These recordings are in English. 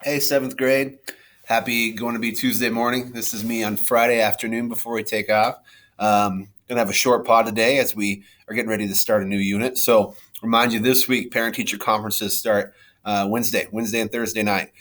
Hey, seventh grade. Happy going to be Tuesday morning. This is me on Friday afternoon before we take off. Gonna have a short pod today as we are getting ready to start a new unit. So, remind you this week, parent teacher conferences start Wednesday and Thursday night.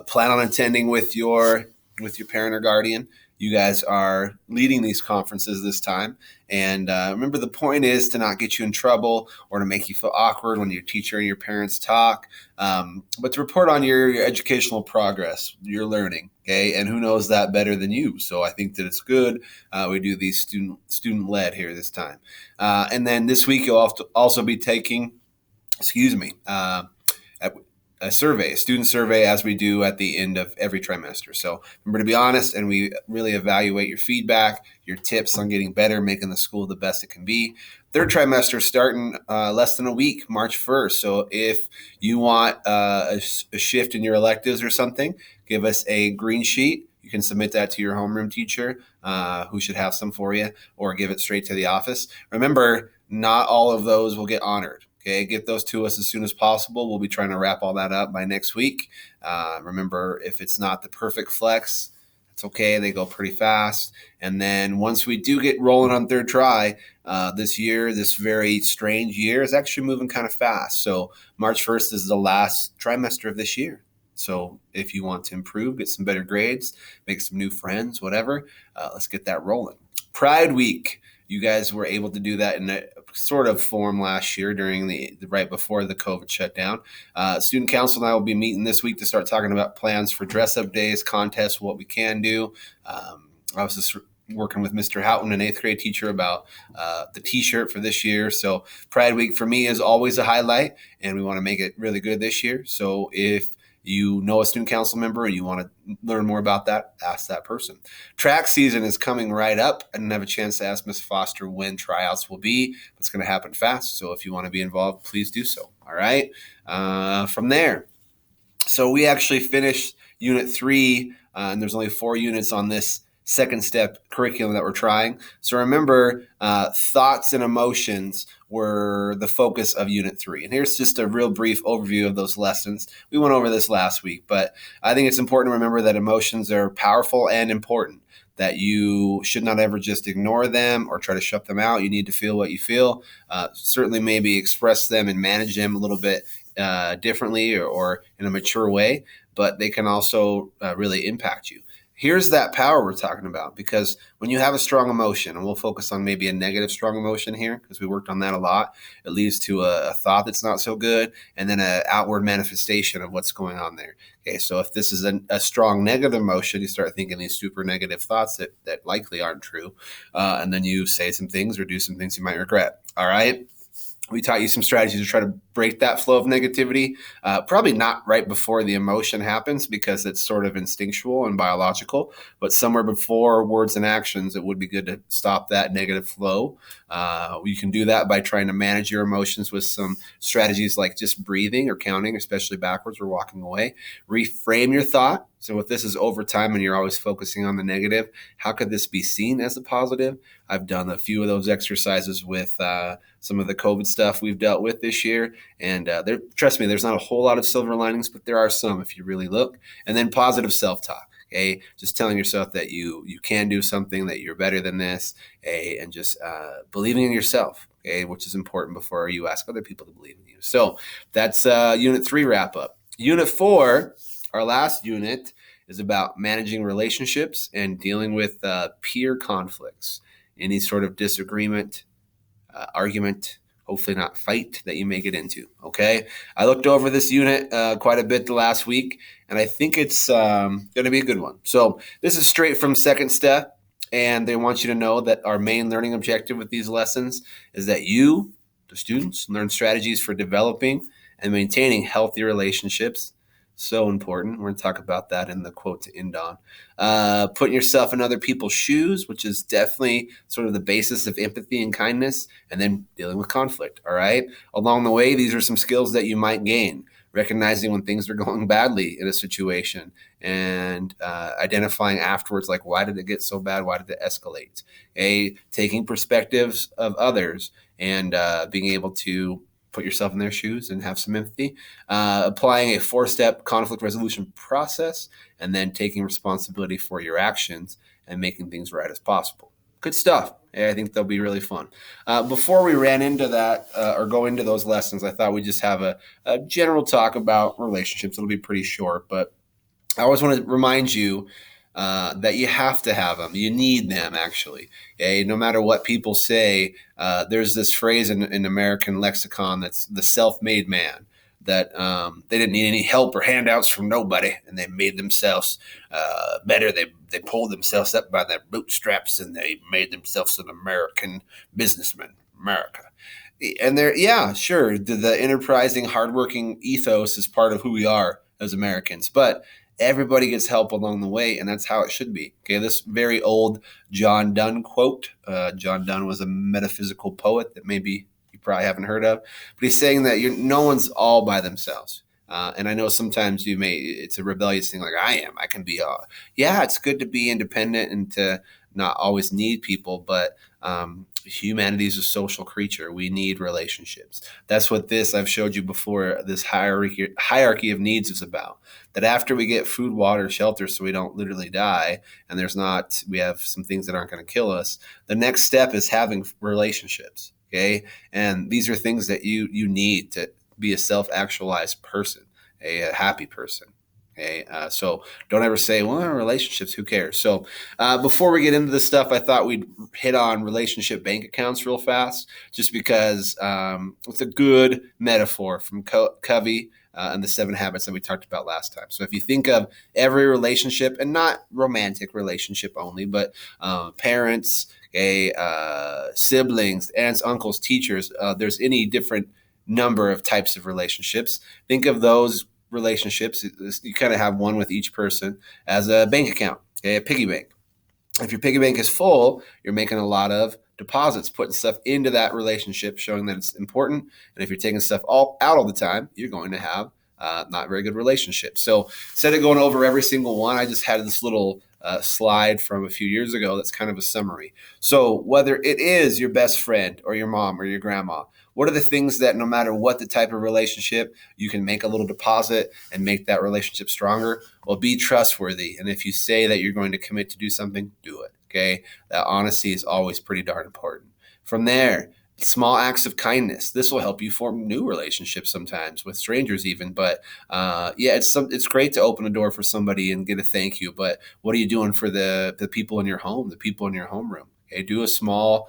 Plan on attending with your parent or guardian. You guys are leading these conferences this time. And remember, the point is to not get you in trouble or to make you feel awkward when your teacher and your parents talk, but to report on your educational progress, your learning. Okay, and who knows that better than you? So I think that it's good. We do these student led here this time, and then this week you'll also be taking, excuse me, a survey, a student survey, as we do at the end of every trimester. So remember to be honest, and we really evaluate your feedback, your tips on getting better, making the school the best it can be. Third trimester starting less than a week, March 1st. So if you want a shift in your electives or something, give us a green sheet. You can submit that to your homeroom teacher, who should have some for you, or give it straight to the office. Remember, not all of those will get honored. Okay, get those to us as soon as possible. We'll be trying to wrap all that up by next week. Remember, if it's not the perfect flex, it's okay. They go pretty fast. And then once we do get rolling on third try, this year, this very strange year, is actually moving kind of fast. So March 1st is the last trimester of this year. So if you want to improve, get some better grades, make some new friends, whatever, let's get that rolling. Pride Week. You guys were able to do that in a sort of form last year during the right before the COVID shutdown. Student council and I will be meeting this week to start talking about plans for dress up days, contests, what we can do. I was just working with Mr. Houghton, an eighth grade teacher, about the t-shirt for this year. So Pride Week for me is always a highlight, and we want to make it really good this year. So if you know a student council member and you want to learn more about that, ask that person. Track season is coming right up. I didn't have a chance to ask Ms. Foster when tryouts will be. It's going to happen fast. So if you want to be involved, please do so. All right. From there, so we actually finished Unit 3, and there's only 4 units on this second step curriculum that we're trying. So remember, thoughts and emotions were the focus of Unit 3. And here's just a real brief overview of those lessons. We went over this last week, but I think it's important to remember that emotions are powerful and important, that you should not ever just ignore them or try to shut them out. You need to feel what you feel. Certainly maybe express them and manage them a little bit differently or in a mature way, but they can also really impact you. Here's that power we're talking about, because when you have a strong emotion, and we'll focus on maybe a negative strong emotion here because we worked on that a lot, it leads to a thought that's not so good and then an outward manifestation of what's going on there. Okay, so if this is a strong negative emotion, you start thinking these super negative thoughts that likely aren't true, and then you say some things or do some things you might regret. All right. We taught you some strategies to try to break that flow of negativity. Probably not right before the emotion happens because it's sort of instinctual and biological, but somewhere before words and actions, it would be good to stop that negative flow. You can do that by trying to manage your emotions with some strategies like just breathing or counting, especially backwards or walking away. Reframe your thought. So if this is over time and you're always focusing on the negative, how could this be seen as a positive? I've done a few of those exercises with some of the COVID stuff we've dealt with this year. And trust me, there's not a whole lot of silver linings, but there are some if you really look. And then positive self-talk. Okay, just telling yourself that you can do something, that you're better than this, and just believing in yourself, okay, which is important before you ask other people to believe in you. So that's Unit 3 wrap up. Unit 4, our last unit, is about managing relationships and dealing with peer conflicts, any sort of disagreement, argument, hopefully not fight that you may get into. Okay, I looked over this unit quite a bit the last week, and I think it's going to be a good one. So this is straight from second step, and they want you to know that our main learning objective with these lessons is that you, the students, learn strategies for developing and maintaining healthy relationships. So important. We're going to talk about that in the quote to end on. Putting yourself in other people's shoes, which is definitely sort of the basis of empathy and kindness, and then dealing with conflict. All right. Along the way, these are some skills that you might gain. Recognizing when things are going badly in a situation and identifying afterwards, like, why did it get so bad? Why did it escalate? Taking perspectives of others and being able to put yourself in their shoes and have some empathy. Applying a 4-step conflict resolution process, and then taking responsibility for your actions and making things right as possible. Good stuff. I think they'll be really fun. Before we ran into that or go into those lessons, I thought we'd just have a general talk about relationships. It'll be pretty short, but I always want to remind you that you have to have them. You need them, actually. Okay? No matter what people say, there's this phrase in American lexicon that's the self-made man, that they didn't need any help or handouts from nobody, and they made themselves better. They pulled themselves up by their bootstraps, and they made themselves an American businessman, America. And yeah, sure, the enterprising, hardworking ethos is part of who we are as Americans, but everybody gets help along the way, and that's how it should be. Okay, this very old John Donne quote. John Donne was a metaphysical poet that maybe you probably haven't heard of, but he's saying that no one's all by themselves. And I know sometimes it's a rebellious thing, like I am. I can be, yeah, it's good to be independent and to not always need people, but humanity is a social creature. We need relationships. That's what I've showed you before, this hierarchy of needs is about. That after we get food, water, shelter, so we don't literally die, and we have some things that aren't going to kill us, the next step is having relationships. Okay. And these are things that you need to be a self-actualized person, a happy person. Okay, so don't ever say, well, relationships, who cares? So before we get into this stuff, I thought we'd hit on relationship bank accounts real fast, just because it's a good metaphor from Covey and the 7 habits that we talked about last time. So if you think of every relationship, and not romantic relationship only, but parents, siblings, aunts, uncles, teachers, there's any different number of types of relationships. Think of those relationships, you kind of have one with each person, as a bank account, a piggy bank. If your piggy bank is full, you're making a lot of deposits, putting stuff into that relationship, showing that it's important. And if you're taking stuff out all the time, you're going to have not very good relationships. So instead of going over every single one, I just had this little slide from a few years ago that's kind of a summary. So whether it is your best friend or your mom or your grandma, what are the things that no matter what the type of relationship, you can make a little deposit and make that relationship stronger? Well, be trustworthy. And if you say that you're going to commit to do something, do it. Okay. That honesty is always pretty darn important. From there, small acts of kindness. This will help you form new relationships sometimes with strangers even. But it's great to open a door for somebody and get a thank you. But what are you doing for the people in your home, the people in your homeroom? Okay, do a small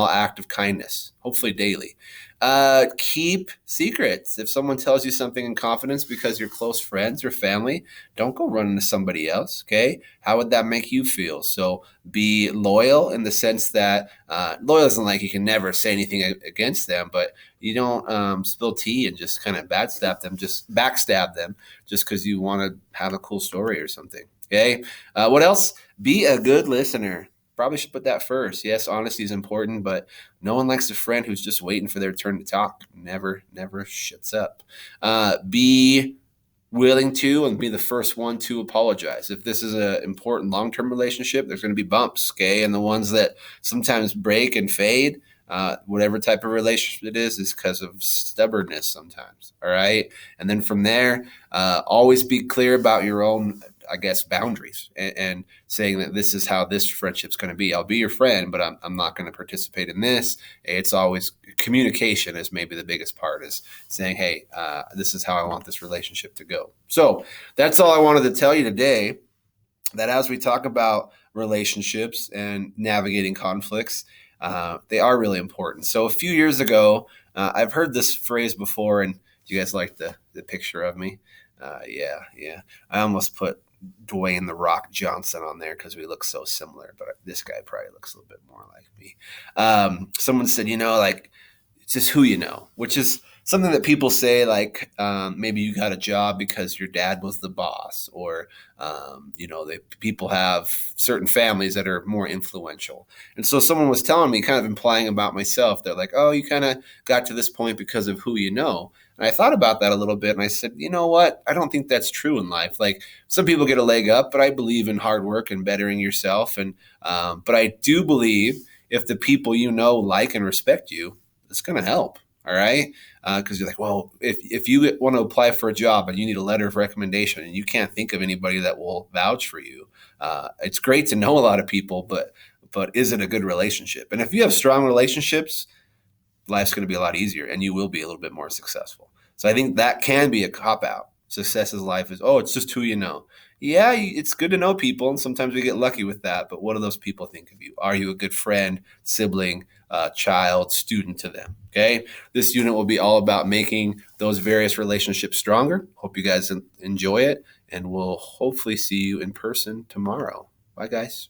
act of kindness, hopefully daily. Keep secrets. If someone tells you something in confidence because you're close friends or family, don't go running to somebody else. Okay, how would that make you feel? So be loyal in the sense that loyal isn't like you can never say anything against them, but you don't spill tea and just kind of backstab them just because you want to have a cool story or something. Okay, what else? Be a good listener. Probably should put that first. Yes, honesty is important, but no one likes a friend who's just waiting for their turn to talk. Never shuts up. Be willing to and be the first one to apologize. If this is an important long-term relationship, there's going to be bumps, okay? And the ones that sometimes break and fade, whatever type of relationship it is because of stubbornness sometimes, all right? And then from there, always be clear about your own boundaries and saying that this is how this friendship's going to be. I'll be your friend, but I'm not going to participate in this. It's always communication is maybe the biggest part, is saying, hey, this is how I want this relationship to go. So that's all I wanted to tell you today, that as we talk about relationships and navigating conflicts, they are really important. So a few years ago, I've heard this phrase before, and do you guys like the picture of me? Yeah. I almost put Dwayne "The Rock" Johnson on there because we look so similar, but this guy probably looks a little bit more like me. Someone said, like, it's just who you know, which is something that people say, like maybe you got a job because your dad was the boss, or people have certain families that are more influential. And so someone was telling me, kind of implying about myself, they're like, oh, you kind of got to this point because of who you know. And I thought about that a little bit, and I said, you know what? I don't think that's true in life. Like, some people get a leg up, but I believe in hard work and bettering yourself. And but I do believe if the people you know like and respect you, it's going to help. All right. Because you're like, well, if you want to apply for a job and you need a letter of recommendation and you can't think of anybody that will vouch for you, it's great to know a lot of people, but is it a good relationship? And if you have strong relationships, life's going to be a lot easier and you will be a little bit more successful. So I think that can be a cop out. Success in life is, oh, it's just who you know. Yeah, it's good to know people, and sometimes we get lucky with that. But what do those people think of you? Are you a good friend, sibling, child, student to them? Okay. This unit will be all about making those various relationships stronger. Hope you guys enjoy it, and we'll hopefully see you in person tomorrow. Bye, guys.